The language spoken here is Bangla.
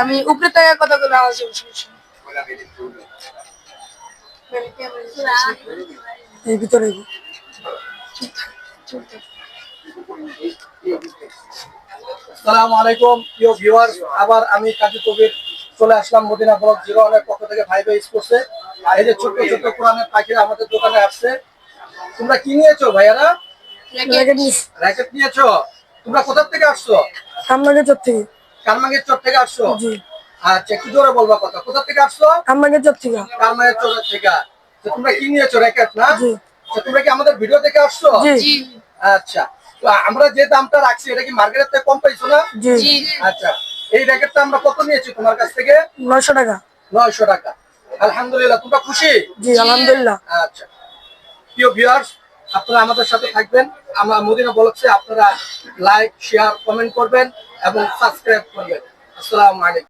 আমি উপরে থেকে কথাগুলো আওয়াজ শুনছি। এই ভিতরে আসসালামু আলাইকুম প্রিয় ভিউয়ার্স, আবার আমি কাজী কবির চলে আসলাম মদিনা ব্লগ 01 এর পক্ষ থেকে ভাই ভাই স্পোর্টসে। আর এই যে ছোট্ট ছোট্ট কোরআনের পাখিরা আমাদের দোকানে আসছে। তোমরা কি নিয়েছো ভাইয়ারা? র্যাকেট নিয়েছো? তোমরা কোথা থেকে আসছো? কামরাঙ্গীর চর থেকে। কারমাঙ্গের চর থেকে আসছো? জি। আচ্ছা, একটু জোরে বলবা কথা। কোথা থেকে আসছো? কামরাঙ্গীর চর থেকে। কারমাঙ্গের চর থেকে। তো তোমরা কি নিয়েছো? র্যাকেট না? জি। তো তোমরা কি আমাদের ভিডিও দেখে আসছো? জি। আচ্ছা, তো আমরা যে দামটা রাখছি এটা কি মার্কেটের থেকে কম পাইছো না? জি। আচ্ছা, এই র্যাকেটটা আমরা কত নিয়েছি তোমার কাছ থেকে? 900 টাকা। 900 টাকা। আলহামদুলিল্লাহ, তোমরা খুশি? জি আলহামদুলিল্লাহ। আচ্ছা, প্রিয় ভিউয়ার্স, আপনারা আমাদের সাথে থাকবেন। আমরা মদিনা ব্লগসে আপনারা লাইক, শেয়ার, কমেন্ট করবেন এবং সাবস্ক্রাইব করবেন। আসসালামু আলাইকুম।